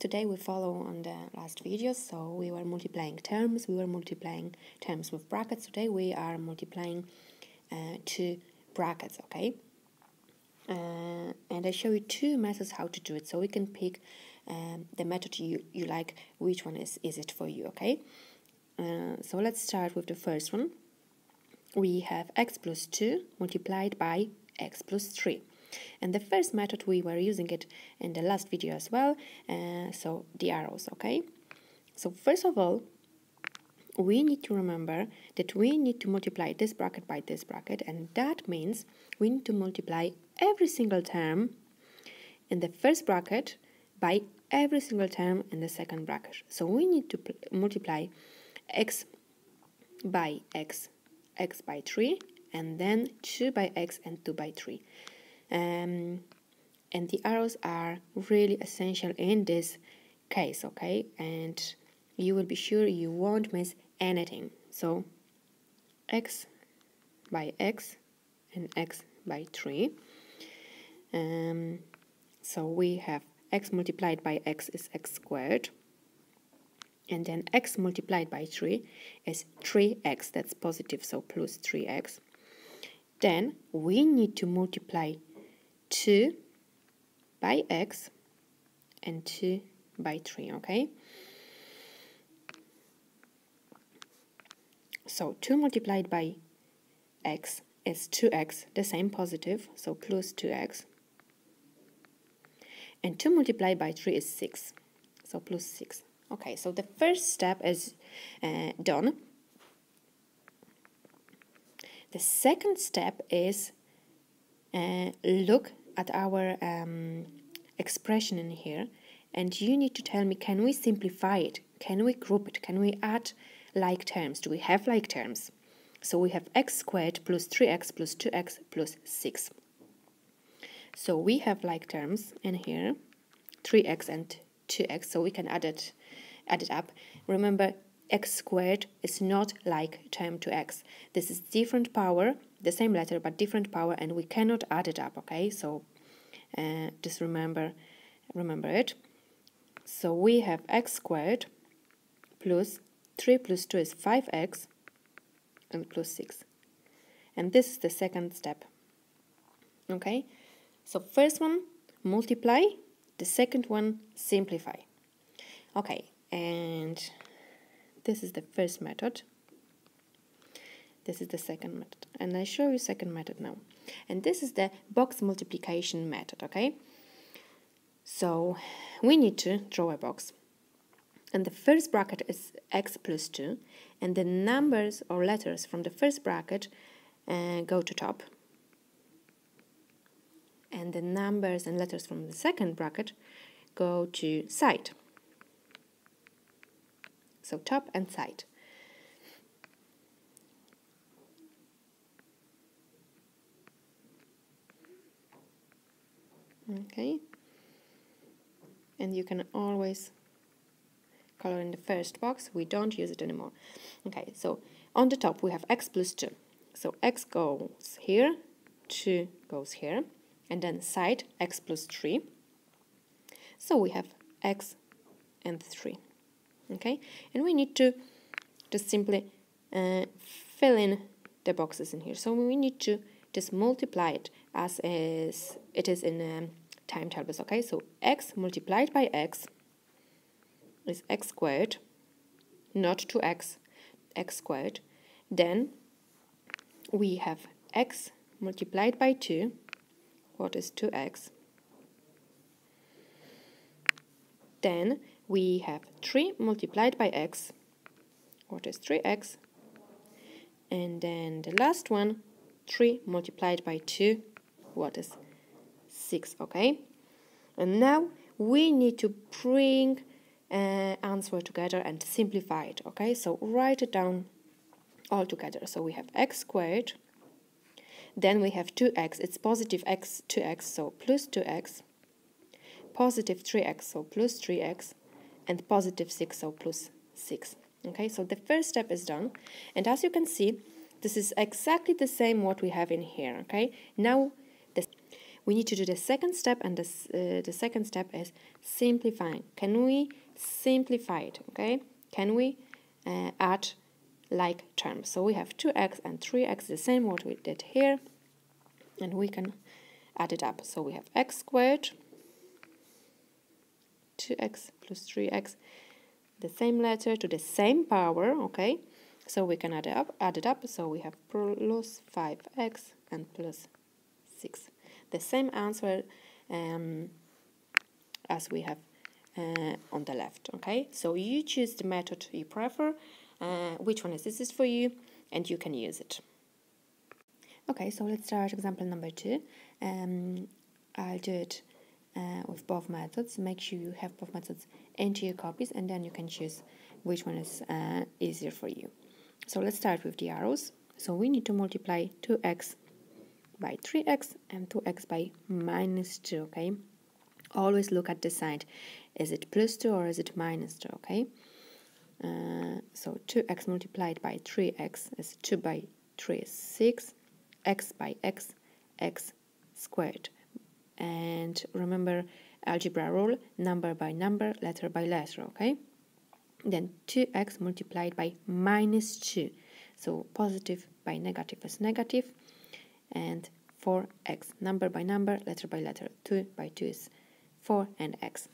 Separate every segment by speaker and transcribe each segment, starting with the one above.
Speaker 1: today we follow on the last video. So we were multiplying terms, with brackets. Today we are multiplying two brackets, okay? And I show you two methods how to do it, so we can pick the method you like, which one is it for you, okay? So let's start with the first one. We have x plus 2 multiplied by x plus 3. And the first method, we were using it in the last video as well, so the arrows, okay? So first of all, we need to remember that we need to multiply this bracket by this bracket, and that means we need to multiply every single term in the first bracket by every single term in the second bracket. So we need to multiply x by x, x by 3, and then 2 by x and 2 by 3. And the arrows are really essential in this case, okay? And you will be sure you won't miss anything. So x by x and x by 3. So we have x multiplied by x is x squared, and then x multiplied by 3 is 3x, that's positive, so plus 3x. Then we need to multiply 2 by x and 2 by 3, okay? So 2 multiplied by x is 2x, the same positive, so plus 2x. And 2 multiplied by 3 is 6, so plus 6. Okay, so the first step is done. The second step is look at our expression in here, and you need to tell me, can we simplify it? Can we group it? Can we add like terms? Do we have like terms? So we have x squared plus 3x plus 2x plus 6. So we have like terms in here, 3x and 2x, so we can add it up. Remember, x squared is not like term to x. This is different power, the same letter but different power, and we cannot add it up, okay? So just remember it. So we have x squared plus 3 plus 2 is 5x and plus 6. And this is the second step, okay? So first one, multiply. The second one, simplify. Okay, and this is the first method. This is the second method. And I show you second method now. And this is the box multiplication method, okay? So we need to draw a box. And the first bracket is x plus 2. And the numbers or letters from the first bracket go to top. And the numbers and letters from the second bracket go to side. So top and side. Okay. And you can always color in the first box. We don't use it anymore. Okay, so on the top we have x plus 2. So x goes here, 2 goes here, and then side x plus 3. So we have x and 3. Okay, and we need to just simply fill in the boxes in here. So we need to just multiply it as it is in timetables. Okay, so x multiplied by x is x squared, not 2x, x squared. Then we have x multiplied by 2, what is 2x. Then we have 3 multiplied by x, what is 3x. And then the last one, 3 multiplied by 2, what is 6, okay? And now we need to bring answer together and simplify it, okay? So write it down all together. So we have x squared, then we have 2x, it's positive x, 2x, so plus 2x, positive 3x, so plus 3x, and positive 6, so plus 6. Okay, so the first step is done, and as you can see, this is exactly the same what we have in here. Okay, now we need to do the second step, and the second step is simplifying. Can we simplify it? Okay, can we add like terms? So we have 2x and 3x, the same what we did here, and we can add it up. So we have x squared, 2x plus 3x, the same letter to the same power. Okay, so we can add it up. So we have plus 5x and plus 6. The same answer as we have on the left. Okay, so you choose the method you prefer, which one is this for you, and you can use it. Okay, so let's start example number 2. I'll do it with both methods. Make sure you have both methods into your copies, and then you can choose which one is easier for you. So let's start with the arrows. So we need to multiply 2x by 3x and 2x by minus 2, okay? Always look at the sign. Is it plus 2 or is it minus 2, okay? So 2x multiplied by 3x is 2 by 3 is 6. X by x, x squared. And remember algebra rule, number by number, letter by letter, okay? Then 2x multiplied by minus 2. So positive by negative is negative. And 4x, number by number, letter by letter. 2 by 2 is 4 and x.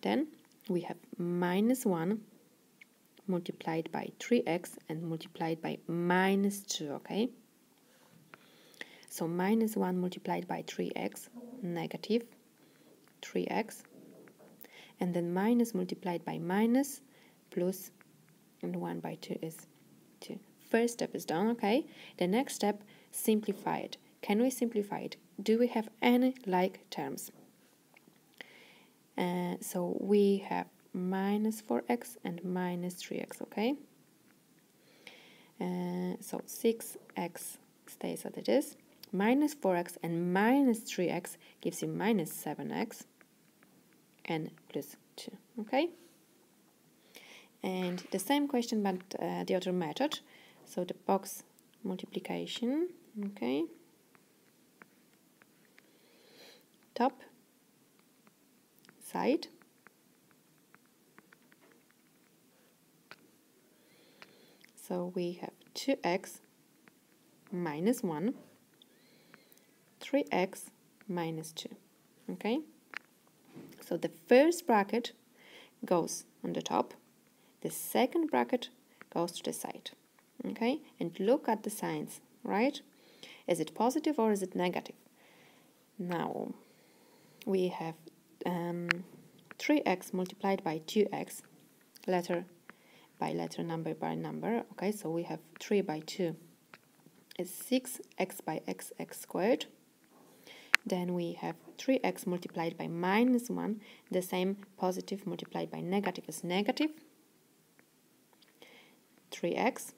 Speaker 1: Then we have minus 1 multiplied by 3x and multiplied by minus 2, okay? So minus 1 multiplied by 3x, negative 3x. And then minus multiplied by minus, plus, and 1 by 2 is 2. First step is done, okay? The next step, simplify it. Can we simplify it? Do we have any like terms? So we have minus 4x and minus 3x, okay? So 6x stays as it is. Minus 4x and minus 3x gives you minus 7x and plus 2, okay? And the same question but the other method. So the box multiplication, okay? Top, side, so we have 2x minus 1, 3x minus 2, okay? So the first bracket goes on the top, the second bracket goes to the side, okay? And look at the signs, right? Is it positive or is it negative? Now, we have 3x multiplied by 2x, letter by letter, number by number, okay? So we have 3 by 2 is 6x by x squared. Then we have 3x multiplied by minus 1, the same positive multiplied by negative is negative, 3x.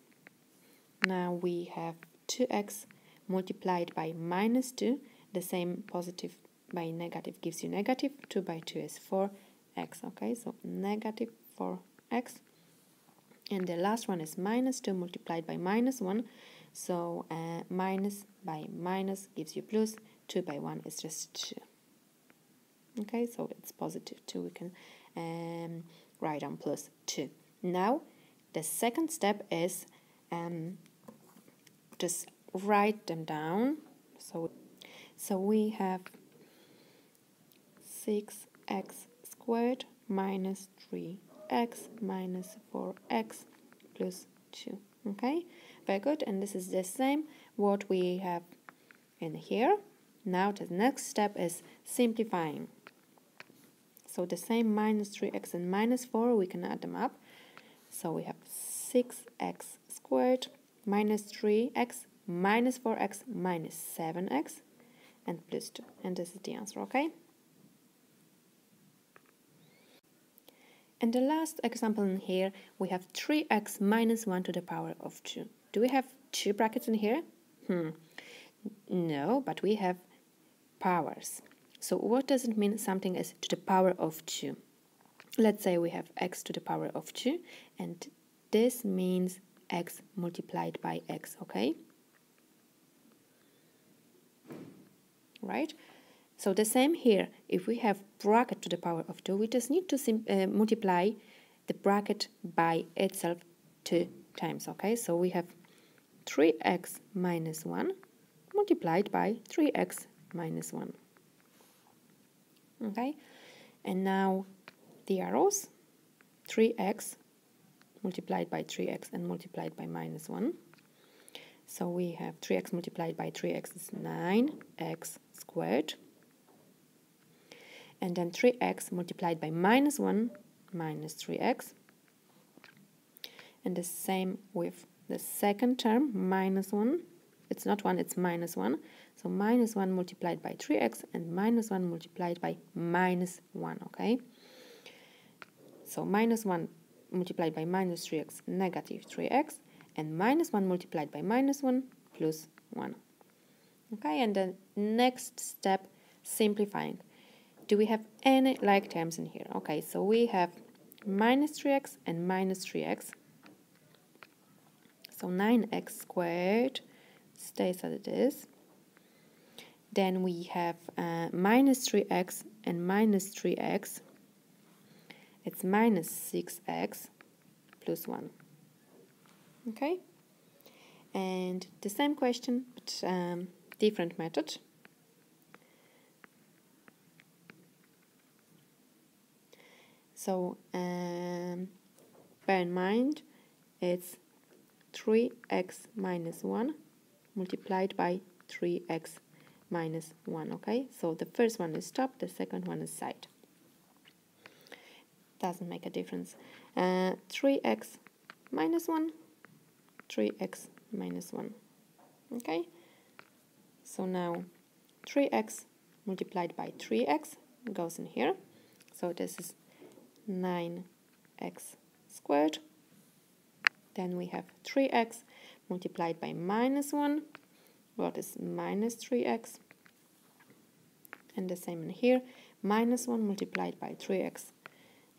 Speaker 1: Now we have 2x multiplied by minus 2, the same positive by negative gives you negative, 2 by 2 is 4x, okay, so negative 4x. And the last one is minus 2 multiplied by minus 1, so minus by minus gives you plus, 2 by 1 is just 2. Okay, so it's positive 2, we can write down plus 2. Now, the second step is just write them down. So we have 6x squared minus 3x minus 4x plus 2. Okay, very good. And this is the same what we have in here. Now the next step is simplifying. So the same minus 3x and minus 4, we can add them up. So we have 6x squared minus 3x minus 4x minus 7x and plus 2. And this is the answer, okay? And the last example in here, we have 3x minus 1 to the power of 2. Do we have two brackets in here? No, but we have powers. So what does it mean something is to the power of 2? Let's say we have x to the power of 2, and this means x multiplied by x, okay? Right? So the same here, if we have bracket to the power of 2, we just need to multiply the bracket by itself 2 times, okay? So we have 3x minus 1 multiplied by 3x minus 1, okay? And now the arrows, 3x multiplied by 3x and multiplied by minus 1. So we have 3x multiplied by 3x is 9x squared. And then 3x multiplied by minus 1 minus 3x. And the same with the second term, minus 1. It's not 1, it's minus 1. So minus 1 multiplied by 3x and minus 1 multiplied by minus 1, okay? So minus 1 multiplied by minus 3x, negative 3x, and minus 1 multiplied by minus 1 plus 1. Okay, and the next step, simplifying. Do we have any like terms in here? Okay, so we have minus 3x and minus 3x. So 9x squared stays as it is. Then we have minus 3x and minus 3x. It's minus 6x plus 1. Okay? And the same question, but different method. So bear in mind, it's 3x minus 1 multiplied by 3x minus 1, okay? So the first one is top, the second one is side. Doesn't make a difference. 3x minus 1, 3x minus 1, okay? So now 3x multiplied by 3x goes in here. So this is 9x squared. Then we have 3x multiplied by minus 1. What is minus 3x? And the same in here. Minus 1 multiplied by 3x.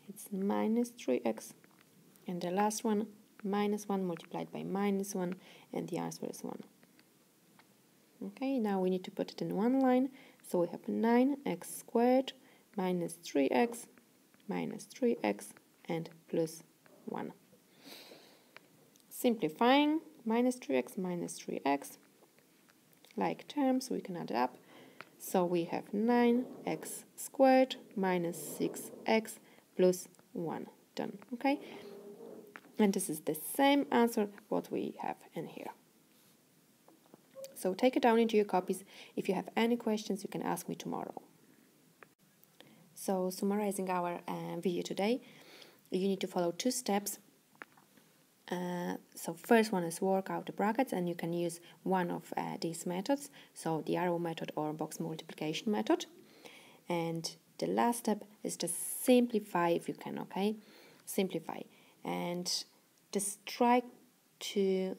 Speaker 1: It's minus 3x. And the last one, minus 1 multiplied by minus 1. And the answer is 1. Okay, now we need to put it in one line. So we have 9x squared minus 3x and plus 1. Simplifying, minus 3x, like terms, we can add it up. So we have 9x squared minus 6x plus 1. Done, okay? And this is the same answer what we have in here. So take it down into your copies. If you have any questions, you can ask me tomorrow. So summarizing our video today, you need to follow 2 steps. So first one is work out the brackets, and you can use one of these methods, so the arrow method or box multiplication method. And the last step is just simplify if you can, okay? Simplify. And just try to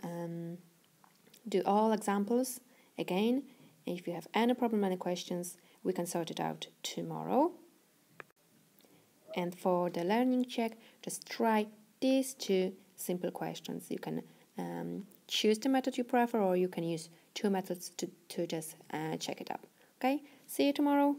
Speaker 1: do all examples again. If you have any problem, any questions, we can sort it out tomorrow. And for the learning check, just try these 2 simple questions. You can choose the method you prefer, or you can use 2 methods to just check it out. Okay, see you tomorrow.